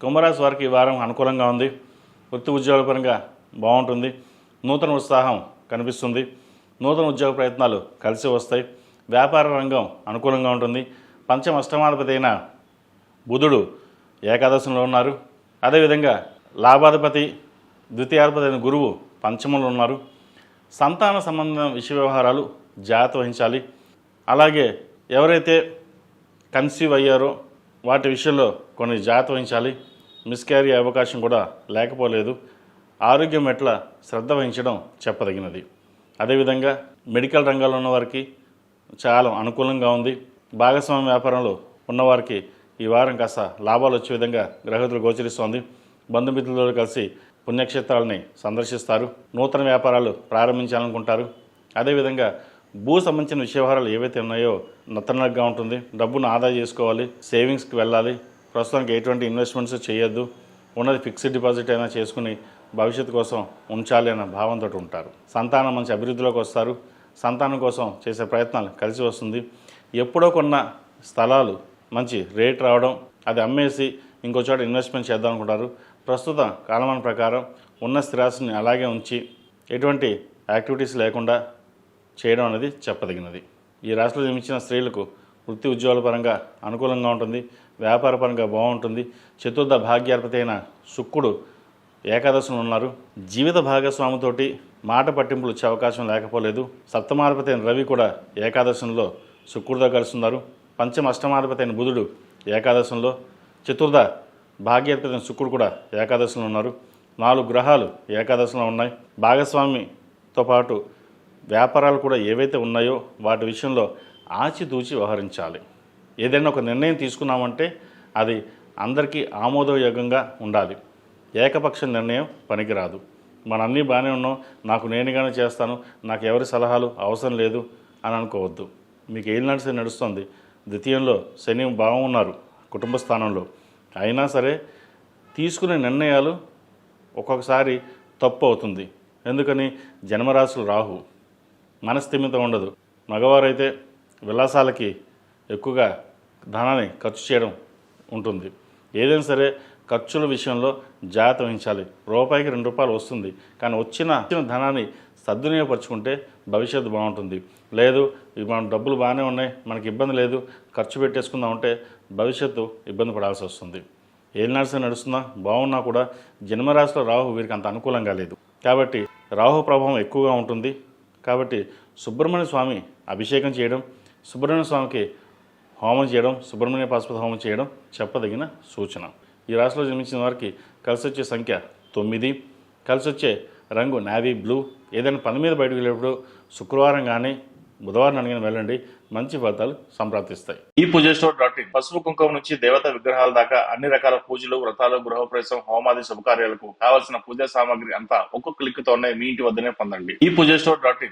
కుంభరాశి వారికి ఈ వారం అనుకూలంగా ఉంది. వృత్తి ఉద్యోగాల పరంగా బాగుంటుంది. నూతన ఉత్సాహం కనిపిస్తుంది. నూతన ఉద్యోగ ప్రయత్నాలు కలిసి వస్తాయి. వ్యాపార రంగం అనుకూలంగా ఉంటుంది. పంచమ అష్టమాధిపతి అయిన బుధుడు ఏకాదశంలో ఉన్నారు. అదేవిధంగా లాభాధిపతి ద్వితీయాధిపతి అయిన గురువు పంచమంలో ఉన్నారు. సంతాన సంబంధం విషయ వ్యవహారాలు జాగ్రత్త వహించాలి. అలాగే ఎవరైతే కన్సీవ్ అయ్యారో వాటి విషయంలో కొన్ని జాగ్రత్త వహించాలి. మిస్క్యారీ అవకాశం కూడా లేకపోలేదు. ఆరోగ్యం ఎట్లా శ్రద్ధ వహించడం చెప్పదగినది. అదేవిధంగా మెడికల్ రంగంలో ఉన్నవారికి చాలా అనుకూలంగా ఉంది. భాగస్వామ్య వ్యాపారంలో ఉన్నవారికి ఈ వారం కాస్త లాభాలు వచ్చే విధంగా గ్రహతులు గోచరిస్తోంది. బంధుమిత్రులతో కలిసి పుణ్యక్షేత్రాలని సందర్శిస్తారు. నూతన వ్యాపారాలు ప్రారంభించాలనుకుంటారు. అదేవిధంగా భూ సంబంధించిన విషయ వ్యవహారాలు ఏవైతే ఉన్నాయో నత్తనగా ఉంటుంది. డబ్బును ఆదా చేసుకోవాలి. సేవింగ్స్కి వెళ్ళాలి. ప్రస్తుతానికి ఎటువంటి ఇన్వెస్ట్మెంట్స్ చేయొద్దు. ఉన్నది ఫిక్స్డ్ డిపాజిట్ అయినా చేసుకుని భవిష్యత్తు కోసం ఉంచాలి అన్న భావంతో ఉంటారు. సంతానం మంచి అభివృద్ధిలోకి వస్తారు. సంతానం కోసం చేసే ప్రయత్నాలు కలిసి వస్తుంది. ఎప్పుడో కొన్న స్థలాలు మంచి రేట్ రావడం, అది అమ్మేసి ఇంకో చోట ఇన్వెస్ట్మెంట్ చేద్దాం అనుకుంటారు. ప్రస్తుత కాలమాన ప్రకారం ఉన్న స్థిరాస్తిని అలాగే ఉంచి ఎటువంటి యాక్టివిటీస్ లేకుండా చేయడం అనేది చెప్పదగినది. ఈ రాశిలో జన్మించిన స్త్రీలకు వృత్తి ఉద్యోగాల పరంగా అనుకూలంగా ఉంటుంది. వ్యాపార పరంగా బాగుంటుంది. చతుర్థ భాగ్యాధిపతి అయిన శుక్రుడు ఏకాదశంలో ఉన్నారు. జీవిత భాగస్వామితోటి మాట పట్టింపులు వచ్చే అవకాశం లేకపోలేదు. సప్తమాధిపతి అయిన రవి కూడా ఏకాదశంలో శుక్రుడితో కలుస్తున్నారు. పంచమ అష్టమాధిపతి అయిన బుధుడు ఏకాదశంలో, చతుర్థ భాగ్యాధిపతి అయిన శుక్రుడు కూడా ఏకాదశంలో ఉన్నారు. 4 గ్రహాలు ఏకాదశంలో ఉన్నాయి. భాగస్వామితో పాటు వ్యాపారాలు కూడా ఏవైతే ఉన్నాయో వాటి విషయంలో ఆచితూచి వ్యవహరించాలి. ఏదైనా ఒక నిర్ణయం తీసుకున్నామంటే అది అందరికీ ఆమోదయోగ్యంగా ఉండాలి. ఏకపక్ష నిర్ణయం పనికిరాదు. మన అన్నీ బాగానే ఉన్నాం, నాకు నేనుగానే చేస్తాను, నాకు ఎవరి సలహాలు అవసరం లేదు అని అనుకోవద్దు. మీకు ఏం నడుస్తుంది. ద్వితీయంలో శని బాగున్నారు కుటుంబ స్థానంలో. అయినా సరే తీసుకునే నిర్ణయాలు ఒక్కొక్కసారి తప్పు అవుతుంది. ఎందుకని? జన్మరాశులు రాహు, మనస్థిమితం ఉండదు. మగవారైతే విలాసాలకి ఎక్కువగా ధనాన్ని ఖర్చు చేయడం ఉంటుంది. ఏదైనా సరే ఖర్చుల విషయంలో జాగ్రత్త వహించాలి. రూపాయికి 2 రూపాయలు వస్తుంది, కానీ వచ్చిన ధనాన్ని సద్వినియోగపరుచుకుంటే భవిష్యత్తు బాగుంటుంది. లేదు మన డబ్బులు బాగానే ఉన్నాయి, మనకి ఇబ్బంది లేదు, ఖర్చు పెట్టేసుకుందామంటే భవిష్యత్తు ఇబ్బంది పడాల్సి వస్తుంది. ఏం నడుస్తున్నా బాగున్నా కూడా జన్మరాశిలో రాహు వీరికి అంత అనుకూలంగా లేదు. కాబట్టి రాహు ప్రభావం ఎక్కువగా ఉంటుంది. కాబట్టి సుబ్రహ్మణ్య స్వామి అభిషేకం చేయడం, సుబ్రహ్మణ్య స్వామికి హోమం చేయడం, సుబ్రహ్మణ్య పాశుపత హోమం చేయడం చెప్పదగిన సూచన. ఈ రాశిలో జన్మించిన వారికి కలిసి వచ్చే సంఖ్య 9, కలిసి వచ్చే రంగు నావీ బ్లూ. ఏదైనా పని మీద బయటకు వెళ్ళేప్పుడు శుక్రవారం కానీ బుధవారం అడిగిన వెళ్ళండి, మంచి ఫలితాలు సంప్రాప్తిస్తాయి. ఈ పూజస్టోర్.in పసుపు కుంకుమ నుంచి దేవతా విగ్రహాల దాకా అన్ని రకాల పూజలు, వ్రతాలు, గృహప్రవేశం, హోమాది శుభకార్యాలకు కావాల్సిన పూజా సామాగ్రి అంతా ఒక్కొక్క క్లిక్ తోనే మీ ఇంటి వద్దనే పొందండి. ఈ పూజస్టోర్.in